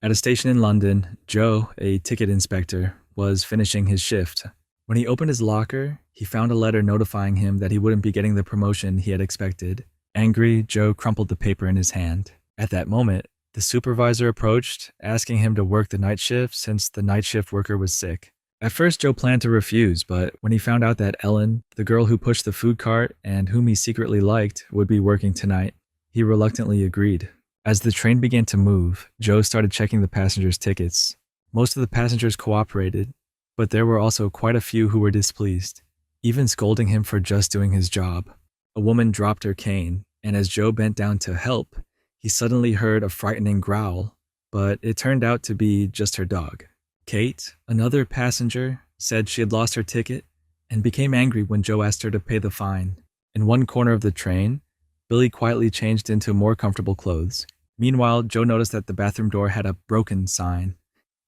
At a station in London, Joe, a ticket inspector, was finishing his shift. When he opened his locker, he found a letter notifying him that he wouldn't be getting the promotion he had expected. Angry, Joe crumpled the paper in his hand. At that moment, the supervisor approached, asking him to work the night shift since the night shift worker was sick. At first, Joe planned to refuse, but when he found out that Ellen, the girl who pushed the food cart and whom he secretly liked, would be working tonight, he reluctantly agreed. As the train began to move, Joe started checking the passengers' tickets. Most of the passengers cooperated, but there were also quite a few who were displeased, even scolding him for just doing his job. A woman dropped her cane, and as Joe bent down to help, he suddenly heard a frightening growl, but it turned out to be just her dog. Kate, another passenger, said she had lost her ticket and became angry when Joe asked her to pay the fine. In one corner of the train, Billy quietly changed into more comfortable clothes. Meanwhile, Joe noticed that the bathroom door had a broken sign,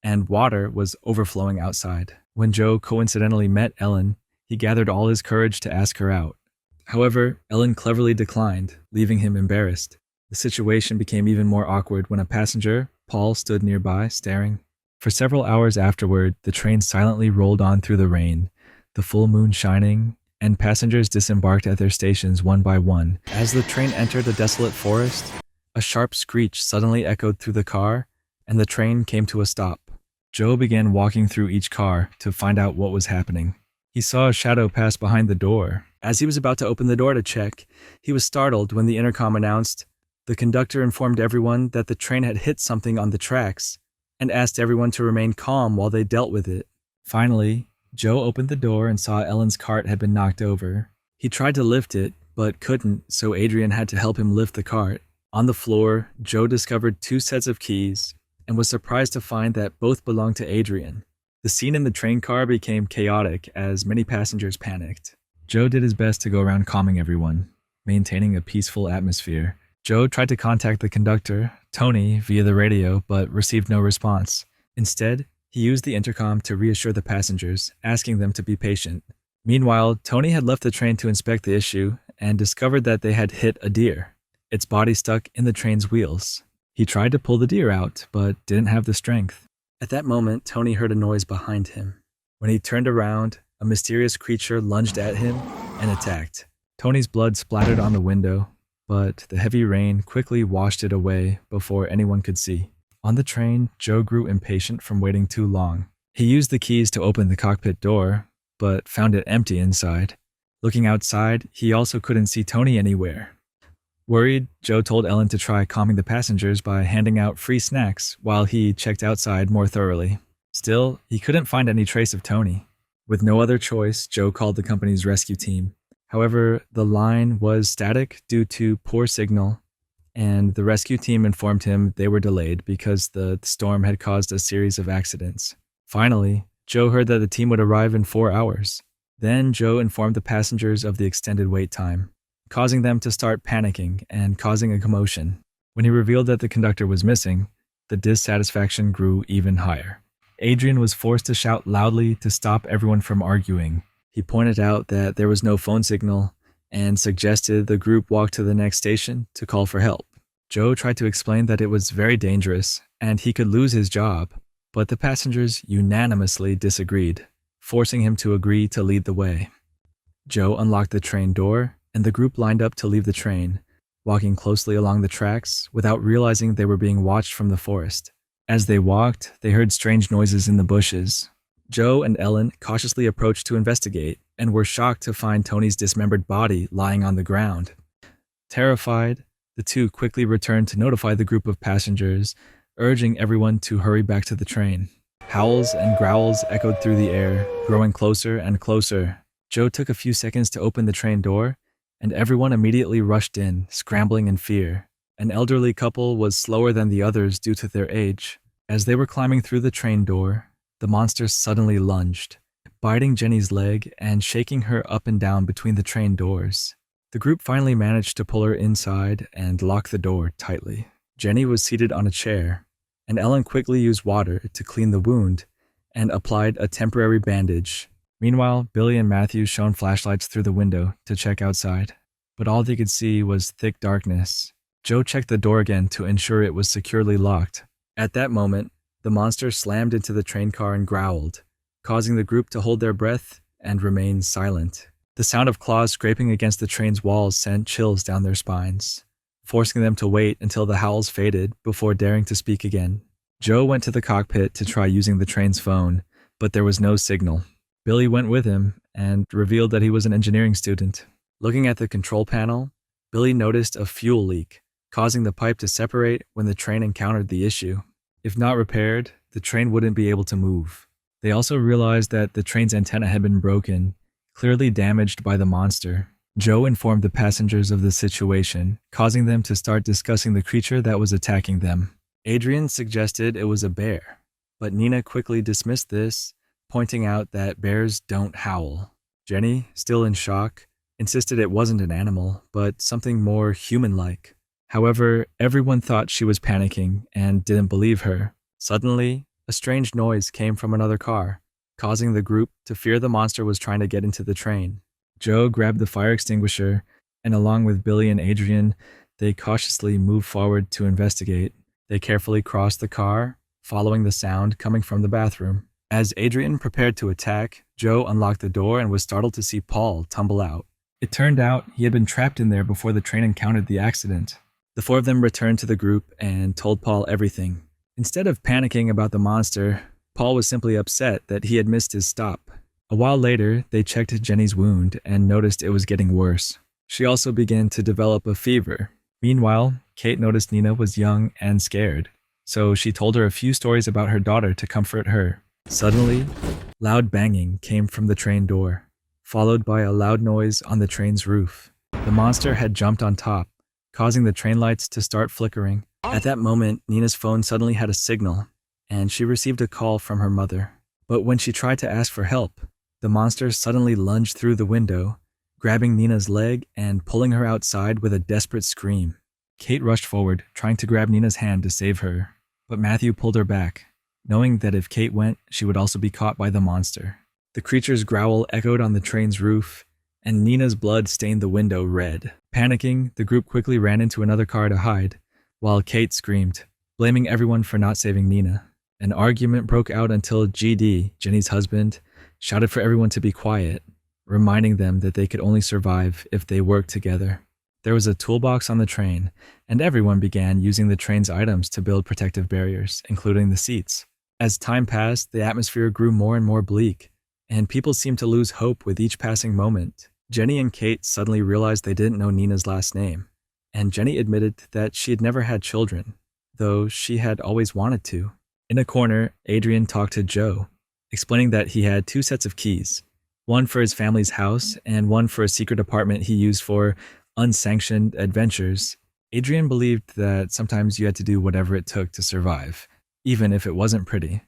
and water was overflowing outside. When Joe coincidentally met Ellen, he gathered all his courage to ask her out. However, Ellen cleverly declined, leaving him embarrassed. The situation became even more awkward when a passenger, Paul, stood nearby, staring. For several hours afterward, the train silently rolled on through the rain, the full moon shining, and passengers disembarked at their stations one by one. As the train entered a desolate forest, a sharp screech suddenly echoed through the car, and the train came to a stop. Joe began walking through each car to find out what was happening. He saw a shadow pass behind the door. As he was about to open the door to check, he was startled when the intercom announced, "The conductor informed everyone that the train had hit something on the tracks and asked everyone to remain calm while they dealt with it." Finally, Joe opened the door and saw Ellen's cart had been knocked over. He tried to lift it, but couldn't, so Adrian had to help him lift the cart. On the floor, Joe discovered 2 sets of keys and was surprised to find that both belonged to Adrian. The scene in the train car became chaotic as many passengers panicked. Joe did his best to go around calming everyone, maintaining a peaceful atmosphere. Joe tried to contact the conductor, Tony, via the radio, but received no response. Instead, he used the intercom to reassure the passengers, asking them to be patient. Meanwhile, Tony had left the train to inspect the issue and discovered that they had hit a deer. Its body stuck in the train's wheels. He tried to pull the deer out, but didn't have the strength. At that moment, Tony heard a noise behind him. When he turned around, a mysterious creature lunged at him and attacked. Tony's blood splattered on the window, but the heavy rain quickly washed it away before anyone could see. On the train, Joe grew impatient from waiting too long. He used the keys to open the cockpit door, but found it empty inside. Looking outside, he also couldn't see Tony anywhere. Worried, Joe told Ellen to try calming the passengers by handing out free snacks while he checked outside more thoroughly. Still, he couldn't find any trace of Tony. With no other choice, Joe called the company's rescue team. However, the line was static due to poor signal, and the rescue team informed him they were delayed because the storm had caused a series of accidents. Finally, Joe heard that the team would arrive in 4 hours. Then Joe informed the passengers of the extended wait time, causing them to start panicking and causing a commotion. When he revealed that the conductor was missing, the dissatisfaction grew even higher. Adrian was forced to shout loudly to stop everyone from arguing. He pointed out that there was no phone signal and suggested the group walk to the next station to call for help. Joe tried to explain that it was very dangerous and he could lose his job, but the passengers unanimously disagreed, forcing him to agree to lead the way. Joe unlocked the train door, and the group lined up to leave the train, walking closely along the tracks without realizing they were being watched from the forest. As they walked, they heard strange noises in the bushes. Joe and Ellen cautiously approached to investigate and were shocked to find Tony's dismembered body lying on the ground. Terrified, the two quickly returned to notify the group of passengers, urging everyone to hurry back to the train. Howls and growls echoed through the air, growing closer and closer. Joe took a few seconds to open the train door, and everyone immediately rushed in, scrambling in fear. An elderly couple was slower than the others due to their age. As they were climbing through the train door, the monster suddenly lunged, biting Jenny's leg and shaking her up and down between the train doors. The group finally managed to pull her inside and lock the door tightly. Jenny was seated on a chair, and Ellen quickly used water to clean the wound and applied a temporary bandage. Meanwhile, Billy and Matthew shone flashlights through the window to check outside, but all they could see was thick darkness. Joe checked the door again to ensure it was securely locked. At that moment, the monster slammed into the train car and growled, causing the group to hold their breath and remain silent. The sound of claws scraping against the train's walls sent chills down their spines, forcing them to wait until the howls faded before daring to speak again. Joe went to the cockpit to try using the train's phone, but there was no signal. Billy went with him and revealed that he was an engineering student. Looking at the control panel, Billy noticed a fuel leak, causing the pipe to separate when the train encountered the issue. If not repaired, the train wouldn't be able to move. They also realized that the train's antenna had been broken, clearly damaged by the monster. Joe informed the passengers of the situation, causing them to start discussing the creature that was attacking them. Adrian suggested it was a bear, but Nina quickly dismissed this, pointing out that bears don't howl. Jenny, still in shock, insisted it wasn't an animal, but something more human-like. However, everyone thought she was panicking and didn't believe her. Suddenly, a strange noise came from another car, causing the group to fear the monster was trying to get into the train. Joe grabbed the fire extinguisher, and along with Billy and Adrian, they cautiously moved forward to investigate. They carefully crossed the car, following the sound coming from the bathroom. As Adrian prepared to attack, Joe unlocked the door and was startled to see Paul tumble out. It turned out he had been trapped in there before the train encountered the accident. The four of them returned to the group and told Paul everything. Instead of panicking about the monster, Paul was simply upset that he had missed his stop. A while later, they checked Jenny's wound and noticed it was getting worse. She also began to develop a fever. Meanwhile, Kate noticed Nina was young and scared, so she told her a few stories about her daughter to comfort her. Suddenly, loud banging came from the train door, followed by a loud noise on the train's roof. The monster had jumped on top, causing the train lights to start flickering. At that moment, Nina's phone suddenly had a signal, and she received a call from her mother. But when she tried to ask for help, the monster suddenly lunged through the window, grabbing Nina's leg and pulling her outside with a desperate scream. Kate rushed forward, trying to grab Nina's hand to save her, but Matthew pulled her back, knowing that if Kate went, she would also be caught by the monster. The creature's growl echoed on the train's roof, and Nina's blood stained the window red. Panicking, the group quickly ran into another car to hide, while Kate screamed, blaming everyone for not saving Nina. An argument broke out until GD, Jenny's husband, shouted for everyone to be quiet, reminding them that they could only survive if they worked together. There was a toolbox on the train, and everyone began using the train's items to build protective barriers, including the seats. As time passed, the atmosphere grew more and more bleak, and people seemed to lose hope with each passing moment. Jenny and Kate suddenly realized they didn't know Nina's last name, and Jenny admitted that she had never had children, though she had always wanted to. In a corner, Adrian talked to Joe, explaining that he had 2 sets of keys, one for his family's house and one for a secret apartment he used for unsanctioned adventures. Adrian believed that sometimes you had to do whatever it took to survive, even if it wasn't pretty,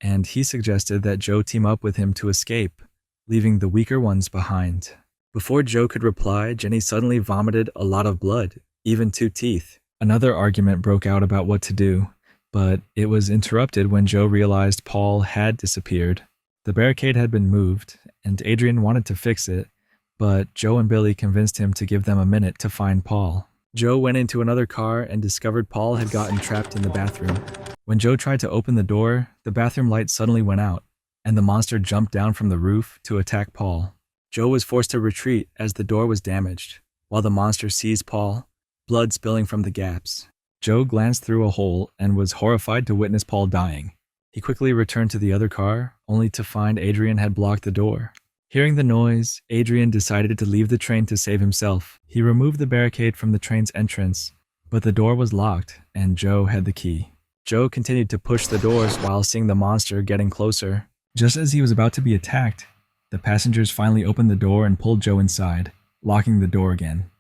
and he suggested that Joe team up with him to escape, leaving the weaker ones behind. Before Joe could reply, Jenny suddenly vomited a lot of blood, even 2 teeth. Another argument broke out about what to do, but it was interrupted when Joe realized Paul had disappeared. The barricade had been moved, and Adrian wanted to fix it, but Joe and Billy convinced him to give them a minute to find Paul. Joe went into another car and discovered Paul had gotten trapped in the bathroom. When Joe tried to open the door, the bathroom light suddenly went out, and the monster jumped down from the roof to attack Paul. Joe was forced to retreat as the door was damaged, while the monster seized Paul, blood spilling from the gaps. Joe glanced through a hole and was horrified to witness Paul dying. He quickly returned to the other car, only to find Adrian had blocked the door. Hearing the noise, Adrian decided to leave the train to save himself. He removed the barricade from the train's entrance, but the door was locked, and Joe had the key. Joe continued to push the doors while seeing the monster getting closer. Just as he was about to be attacked, the passengers finally opened the door and pulled Joe inside, locking the door again.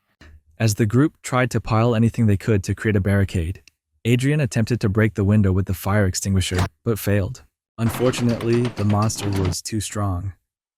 As the group tried to pile anything they could to create a barricade, Adrian attempted to break the window with the fire extinguisher, but failed. Unfortunately, the monster was too strong.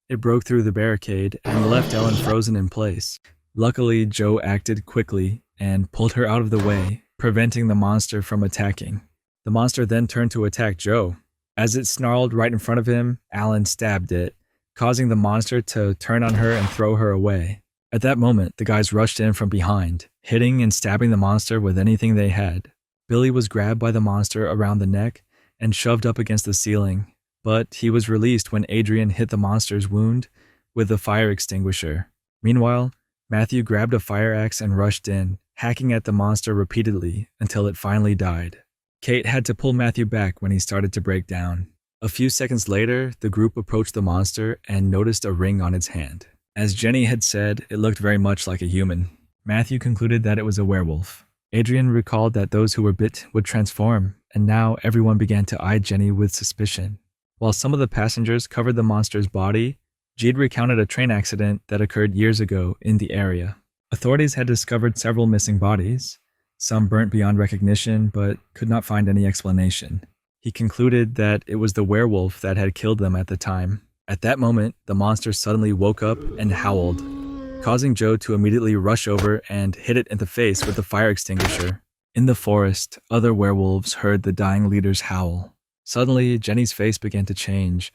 It broke through the barricade and left Ellen frozen in place. Luckily, Joe acted quickly and pulled her out of the way, preventing the monster from attacking. The monster then turned to attack Joe. As it snarled right in front of him, Alan stabbed it, causing the monster to turn on her and throw her away. At that moment, the guys rushed in from behind, hitting and stabbing the monster with anything they had. Billy was grabbed by the monster around the neck and shoved up against the ceiling, but he was released when Adrian hit the monster's wound with the fire extinguisher. Meanwhile, Matthew grabbed a fire axe and rushed in, hacking at the monster repeatedly until it finally died. Kate had to pull Matthew back when he started to break down. A few seconds later, the group approached the monster and noticed a ring on its hand. As Jenny had said, it looked very much like a human. Matthew concluded that it was a werewolf. Adrian recalled that those who were bit would transform, and now everyone began to eye Jenny with suspicion. While some of the passengers covered the monster's body, Jeed recounted a train accident that occurred years ago in the area. Authorities had discovered several missing bodies, some burnt beyond recognition, but could not find any explanation. He concluded that it was the werewolf that had killed them at the time. At that moment, the monster suddenly woke up and howled, causing Joe to immediately rush over and hit it in the face with the fire extinguisher. In the forest, other werewolves heard the dying leader's howl. Suddenly, Jenny's face began to change,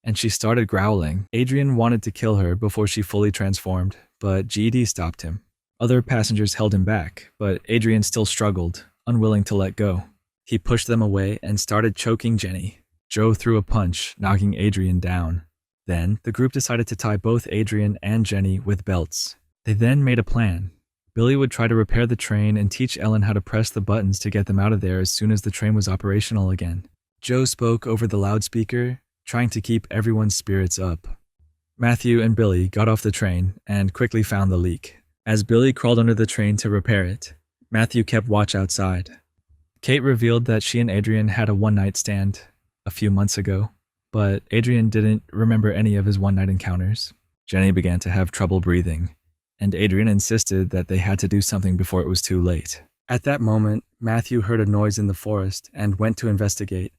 and she started growling. Adrian wanted to kill her before she fully transformed, but GED stopped him. Other passengers held him back, but Adrian still struggled, unwilling to let go. He pushed them away and started choking Jenny. Joe threw a punch, knocking Adrian down. Then, the group decided to tie both Adrian and Jenny with belts. They then made a plan. Billy would try to repair the train and teach Ellen how to press the buttons to get them out of there as soon as the train was operational again. Joe spoke over the loudspeaker, trying to keep everyone's spirits up. Matthew and Billy got off the train and quickly found the leak. As Billy crawled under the train to repair it, Matthew kept watch outside. Kate revealed that she and Adrian had a one-night stand a few months ago, but Adrian didn't remember any of his one-night encounters. Jenny began to have trouble breathing, and Adrian insisted that they had to do something before it was too late. At that moment, Matthew heard a noise in the forest and went to investigate,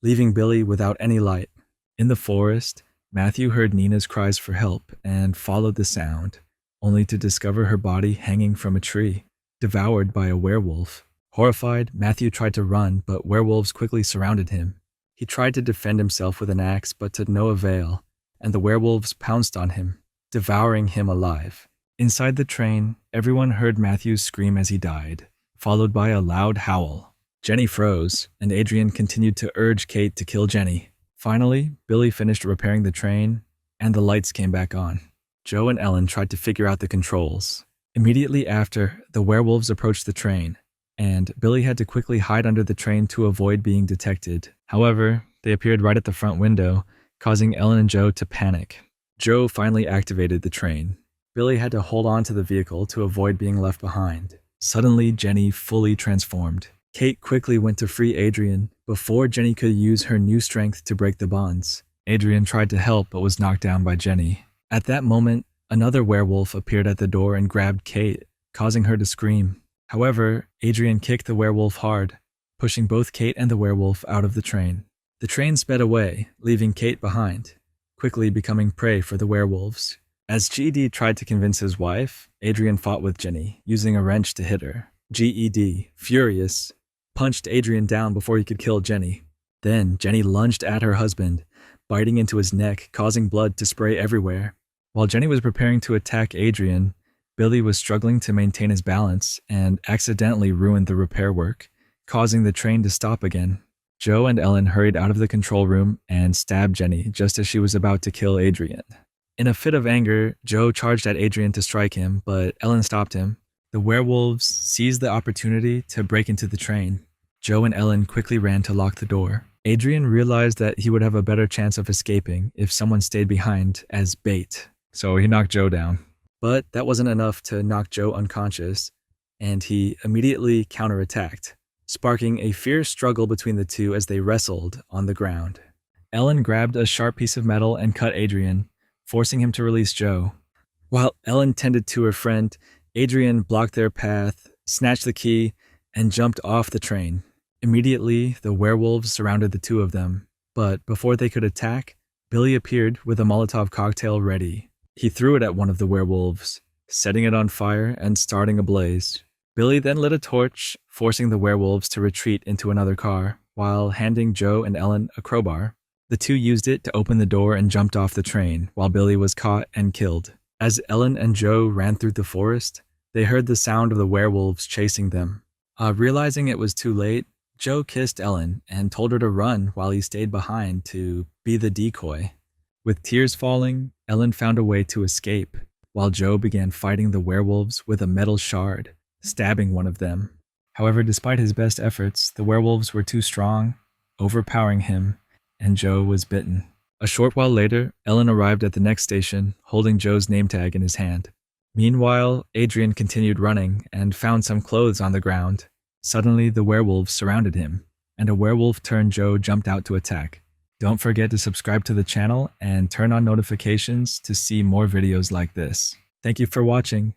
leaving Billy without any light. In the forest, Matthew heard Nina's cries for help and followed the sound, only to discover her body hanging from a tree, devoured by a werewolf. Horrified, Matthew tried to run, but werewolves quickly surrounded him. He tried to defend himself with an axe, but to no avail, and the werewolves pounced on him, devouring him alive. Inside the train, everyone heard Matthew scream as he died, followed by a loud howl. Jenny froze, and Adrian continued to urge Kate to kill Jenny. Finally, Billy finished repairing the train, and the lights came back on. Joe and Ellen tried to figure out the controls. Immediately after, the werewolves approached the train, and Billy had to quickly hide under the train to avoid being detected. However, they appeared right at the front window, causing Ellen and Joe to panic. Joe finally activated the train. Billy had to hold on to the vehicle to avoid being left behind. Suddenly, Jenny fully transformed. Kate quickly went to free Adrian before Jenny could use her new strength to break the bonds. Adrian tried to help but was knocked down by Jenny. At that moment, another werewolf appeared at the door and grabbed Kate, causing her to scream. However, Adrian kicked the werewolf hard, pushing both Kate and the werewolf out of the train. The train sped away, leaving Kate behind, quickly becoming prey for the werewolves. As GED tried to convince his wife, Adrian fought with Jenny, using a wrench to hit her. GED, furious, punched Adrian down before he could kill Jenny. Then Jenny lunged at her husband, biting into his neck, causing blood to spray everywhere. While Jenny was preparing to attack Adrian, Billy was struggling to maintain his balance and accidentally ruined the repair work, causing the train to stop again. Joe and Ellen hurried out of the control room and stabbed Jenny just as she was about to kill Adrian. In a fit of anger, Joe charged at Adrian to strike him, but Ellen stopped him. The werewolves seized the opportunity to break into the train. Joe and Ellen quickly ran to lock the door. Adrian realized that he would have a better chance of escaping if someone stayed behind as bait, so he knocked Joe down. But that wasn't enough to knock Joe unconscious, and he immediately counterattacked, sparking a fierce struggle between the two as they wrestled on the ground. Ellen grabbed a sharp piece of metal and cut Adrian, forcing him to release Joe. While Ellen tended to her friend, Adrian blocked their path, snatched the key, and jumped off the train. Immediately, the werewolves surrounded the two of them, but before they could attack, Billy appeared with a Molotov cocktail ready. He threw it at one of the werewolves, setting it on fire and starting a blaze. Billy then lit a torch, forcing the werewolves to retreat into another car, while handing Joe and Ellen a crowbar. The two used it to open the door and jumped off the train, while Billy was caught and killed. As Ellen and Joe ran through the forest, they heard the sound of the werewolves chasing them. Realizing it was too late, Joe kissed Ellen and told her to run while he stayed behind to be the decoy. With tears falling, Ellen found a way to escape, while Joe began fighting the werewolves with a metal shard, stabbing one of them. However, despite his best efforts, the werewolves were too strong, overpowering him, and Joe was bitten. A short while later, Ellen arrived at the next station, holding Joe's name tag in his hand. Meanwhile, Adrian continued running and found some clothes on the ground. Suddenly, the werewolves surrounded him, and a werewolf-turned Joe jumped out to attack. Don't forget to subscribe to the channel and turn on notifications to see more videos like this. Thank you for watching.